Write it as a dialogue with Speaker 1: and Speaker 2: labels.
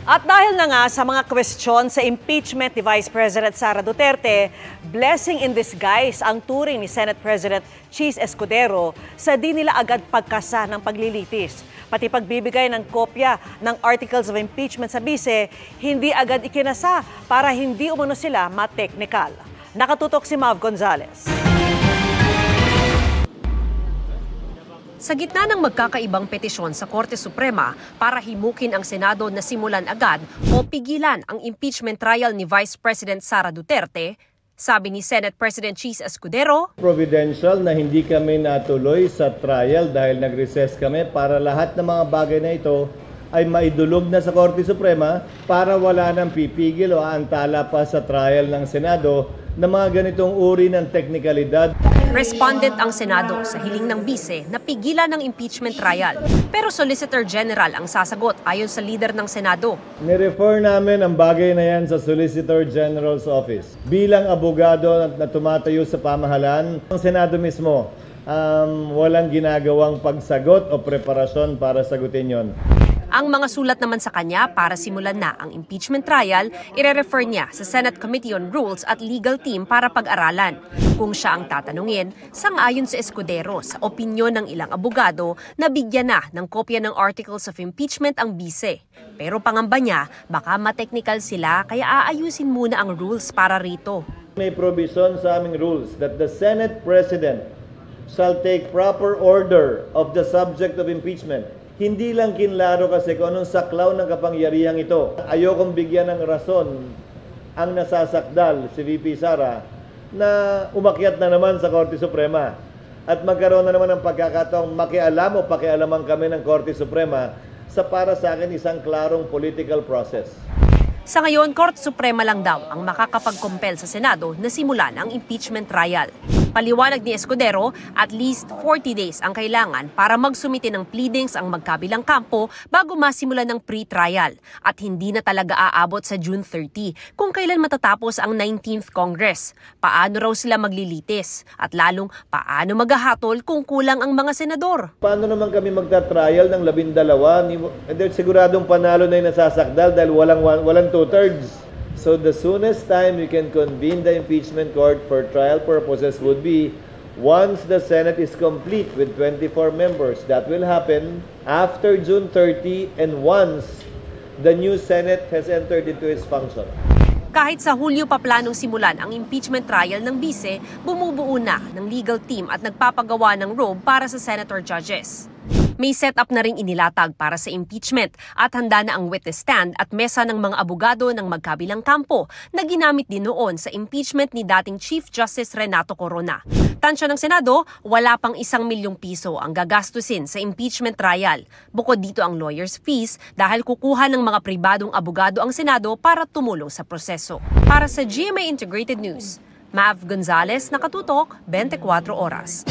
Speaker 1: At dahil na nga sa mga kwestiyon sa impeachment ni Vice President Sara Duterte, blessing in disguise ang turing ni Senate President Cheese Escudero sa di nila agad pagkasa ng paglilitis. Pati pagbibigay ng kopya ng Articles of Impeachment sa bise, hindi agad ikinasa para hindi umano sila ma-technical. Nakatutok si Mav Gonzalez.
Speaker 2: Sa gitna ng magkakaibang petisyon sa Korte Suprema para himukin ang Senado na simulan agad o pigilan ang impeachment trial ni Vice President Sara Duterte, sabi ni Senate President Cheese Escudero,
Speaker 3: providential na hindi kami natuloy sa trial dahil nag-recess kami para lahat ng mga bagay na ito ay maidulog na sa Korte Suprema para wala nang pipigil o aantala pa sa trial ng Senado na mga ganitong uri ng teknikalidad.
Speaker 2: Respondent ang Senado sa hiling ng bise na pigilan ng impeachment trial. Pero Solicitor General ang sasagot ayon sa leader ng Senado.
Speaker 3: Nirefer namin ang bagay na yan sa Solicitor General's Office. Bilang abogado na tumatayo sa pamahalaan, ang Senado mismo walang ginagawang pagsagot o preparasyon para sagutin yon.
Speaker 2: Ang mga sulat naman sa kanya para simulan na ang impeachment trial, ire-refer niya sa Senate Committee on Rules at Legal Team para pag-aralan. Kung siya ang tatanungin, sang-ayon sa Escudero sa opinyon ng ilang abogado na bigyan na ng kopya ng Articles of Impeachment ang bise. Pero pangamba niya, baka ma-technical sila kaya aayusin muna ang rules para rito.
Speaker 3: May provision sa aming rules that the Senate President shall take proper order of the subject of impeachment. Hindi lang kinlaro kasi kung anong saklaw ng kapangyarihang ito. Ayokong bigyan ng rason ang nasasakdal si VP Sara na umakyat na naman sa Korte Suprema at magkaroon na naman ng pagkakataong makialam o pakialaman kami ng Korte Suprema sa para sa akin isang klarong political process.
Speaker 2: Sa ngayon, Korte Suprema lang daw ang makakapag-compel sa Senado na simulan ang impeachment trial. Paliwanag ni Escudero, at least 40 days ang kailangan para magsumite ng pleadings ang magkabilang kampo bago masimulan ng pre-trial at hindi na talaga aabot sa June 30 kung kailan matatapos ang 19th Congress. Paano raw sila maglilitis at lalong paano maghahatol kung kulang ang mga senador?
Speaker 3: Paano naman kami magta-trial ng 12? Siguradong panalo na yung nasasakdal dahil walang 2/3. So the soonest time we can convene the impeachment court for trial purposes would be once the Senate is complete with 24 members. That will happen after June 30 and once the new Senate has entered into its function.
Speaker 2: Kahit sa Hulyo pa planong simulan ang impeachment trial ng bise, bumubuo na ng legal team at nagpapagawa ng robe para sa senator judges. May setup na ring inilatag para sa impeachment at handa na ang witness stand at mesa ng mga abogado ng magkabilang kampo na ginamit din noon sa impeachment ni dating Chief Justice Renato Corona. Tansya ng Senado, wala pang 1 milyong piso ang gagastusin sa impeachment trial. Bukod dito ang lawyer's fees dahil kukuha ng mga pribadong abogado ang Senado para tumulong sa proseso. Para sa GMA Integrated News, Mav Gonzalez, nakatutok, 24 oras.